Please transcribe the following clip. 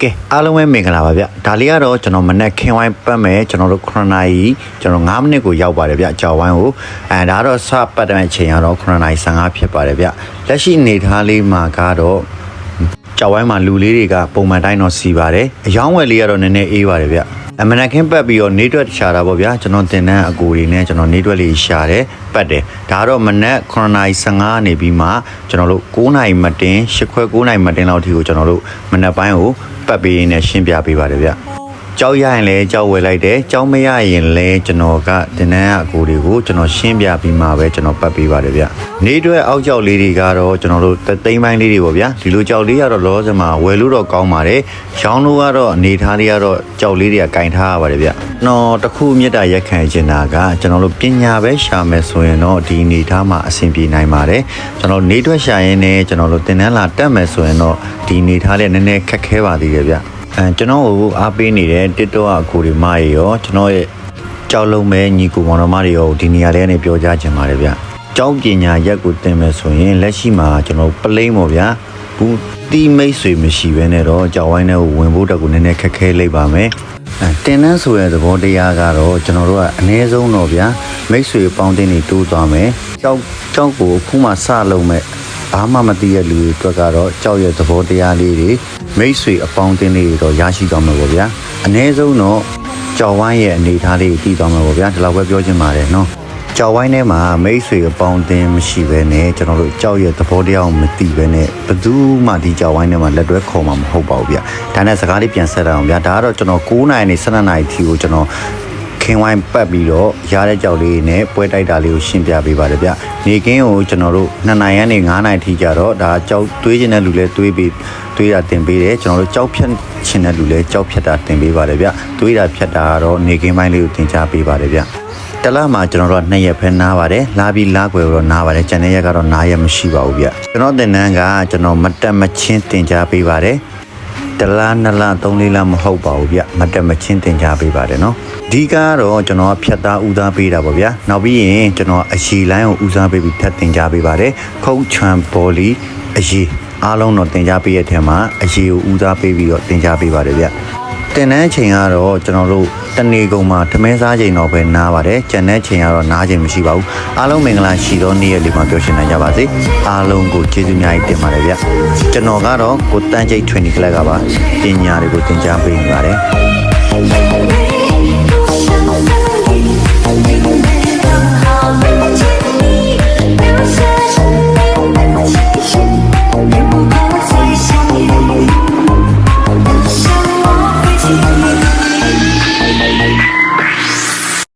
ကဲအားလုံးပဲမင်္ဂလာပါဗျဒါလေးကတော့ကျွန်တော်မနေ့ခင်းဝိုင်းပတ်မယ်ကျွန်တော်တို့9နာရီကျွန်တော်9မိနစ်ကိုရောက်ပါတယ်ဗျကြော်ဝိုင်းကိုဒါတော့စပတ်တဲ့အချိန်ကတော့9နာရီ15ဖြစ်ပါတယ်ဗျလက်ရှိအနေထားလေးမှာကတော့ကြော်ဝိုင်းမှာလူလေးတွေကပုံမှန်တိုင်းတော့စီပါတယ်အယောင်းဝယ်လေးကတော့နည်းနည်းအေးပါတယ်ဗျမနက်ခင်းပတ်ပြီးတော့နေတွက်ရှာတာပေါ့ဗျာကျွန်တော်တင်တန်းအကူတွေနဲ့ကျွန်တော်နေတွက်လေးရှာတယ်ပတ်တယ်ဒါကတော့မနက်9နာရီ15နေပြီးမှကျွန်တော်တို့9နာရီမတင်10ခွဲ9နာရီမတင်လောက်ထိကိုကျွန်တော်တို့မနက်ပိုင်းကိုပတ်ပေးရင်းနဲ့ရှင်းပြပေးပါတယ်ဗျကြောက်ရရင်လည်းကြောက်ဝယ်လိုက်တယ်ကြောက်မရရင်လည်းကျွန်တော်ကတင်တန်းအကူတွေကိုကျွန်တော်ရှင်းပြပြီးမှပဲကျွန်တော်ပတ်ပေးပါတယ်ဗျနေတွက်အောက်ကြောက်လေးတွေကတော့ကျွန်တော်တို့သိမ်းပိုင်းလေးတွေပေါ့ဗျာဒီလိုကြောက်လေးကတော့လောစမှာဝယ်လို့တော့ကောင်းပါတယ်ရောင်းလို့ကတော့အနေထားလေးကတော့ကြောက်လေးတွေကကင်ထားရပါတယ်ဗျနော်တခုမြတ်တာရက်ခံချင်တာကကျွန်တော်တို့ပညာပဲရှာမယ်ဆိုရင်တော့ဒီအနေထားမှာအဆင်ပြေနိုင်ပါတယ်ကျွန်တော်နေတွက်ရှာရင်လည်းကျွန်တော်တို့တင်တန်းလာတက်မယ်ဆိုရင်တော့ဒီအနေထားလေးနည်းနည်းခက်ခဲပါသေးတယ်ဗျကျွန်တော်ကိုအားပေးနေတဲ့ TikTok အကူတွေမရေရောကျွန်တော်ရဲ့ကြောက်လုံးမဲ့ညီကိုမောင်နှမတွေရောဒီနေရာလေးနဲ့ပြောကြချင်ပါတယ်ဗျကျောင်းပညာရက်ကိုတင်မယ်ဆိုရင်လက်ရှိမှာကျွန်တော်ပလိမ့်ပေါ့ဗျာဘူးတီးမိတ်ဆွေမရှိဘဲနဲ့တော့ကြောက်ဝိုင်းထဲကိုဝင်ဖို့တက်ကိုနည်းနည်းခက်ခဲလိမ့်ပါမယ်တင်နှန်းဆိုတဲ့သဘောတရားကတော့ကျွန်တော်တို့ကအနည်းဆုံးတော့ဗျာမိတ်ဆွေပေါင်းတင်နေတိုးသွားမယ်ကြောက်ကိုအခုမှစလုံးမဲ့ဘာမှမသိတဲ့လူတွေအတွက်ကတော့ကြောက်ရဲ့သဘောတရားလေးတွေမိတ်ဆွေအပေါင်းအသင်းလေးတွေတော့ရရှိသွားမှာပေါ့ဗျာအနည်းဆုံးတော့ကြော်ဝိုင်းရဲ့အနေအထားလေးကိုသိသွားမှာပေါ့ဗျာဒီလောက်ပဲပြောချင်ပါတယ်နော်ကြော်ဝိုင်းထဲမှာမိတ်ဆွေအပေါင်းအသင်းမရှိဘဲနဲ့ကျွန်တော်တို့ကြောက်ရဲ့သဘောတရားကိုမသိဘဲနဲ့ဘယ်သူမှဒီကြော်ဝိုင်းထဲမှာလက်တွဲခေါ်မှာမဟုတ်ပါဘူးဗျာဒါနဲ့စကားလေးပြန်ဆက်ရအောင်ဗျာဒါကတော့ကျွန်တော်9နာရီနဲ့12နာရီထိကိုကျွန်တော်ခင်းဝိုင်းပတ်ပြီးတော့ရတဲ့ကြောက်လေးနဲ့ပွဲတိုက်တာလေးကိုရှင်းပြပေးပါတယ်ဗျနေကင်းကိုကျွန်တော်တို့2နာရီကနေ9နာရီထိကြတော့ဒါကြောက်တွေးခြင်းတဲ့လူလဲတွေးပြီးတွေးတာတင်ပေးတယ်ကျွန်တော်တို့ကြောက်ဖြတ်ခြင်းတဲ့လူလဲကြောက်ဖြတ်တာတင်ပေးပါတယ်ဗျတွေးတာဖြတ်တာကတော့နေကင်းပိုင်းလေးကိုတင်ကြားပေးပါတယ်ဗျတလမှာကျွန်တော်တို့2ရက်ဖဲနားပါတယ်လာပြီးလာကွယ်တော့နားပါတယ်ကျန်တဲ့ရက်ကတော့နားရက်မရှိပါဘူးဗျကျွန်တော်တင်တန်းကကျွန်တော်မတက်မချင်းတင်ကြားပေးပါတယ်တလား2လ3 4လမဟုတ်ပါဘူးဗျမတက်မချင်းတင်ကြားပေးပါတယ်နော်ဒီကတော့ကျွန်တော်ဖြတ်သားဦးစားပေးတာပေါ့ဗျာနောက်ပြီးရင်ကျွန်တော်အရှိလိုင်းကိုဦးစားပေးပြီးထပ်တင်ကြားပေးပါတယ်ခုတ်ချန်ဘော်လီအရှိအားလုံးတော့တင်ကြားပေးရတဲ့မှာအရှိကိုဦးစားပေးပြီးတော့တင်ကြားပေးပါတယ်ဗျတင်တဲ့ချိန်ကတော့ကျွန်တော်တို့တနေကုန်မှာထမင်းစားချိန်တော့ပဲနားပါတယ်ကျန်တဲ့ချိန်ကတော့နားချိန်မရှိပါဘူးအားလုံးမင်္ဂလာရှိသောနေ့ရက်လေးမှာပြောရှင်းနိုင်ကြပါစေအားလုံးကိုကျေးဇူးများကြီးတင်ပါတယ်ဗျကျွန်တော်ကတော့ကိုတန်းကျိတ် training class ကပါပညာတွေကိုတင်ကြားပေးနေပါတယ်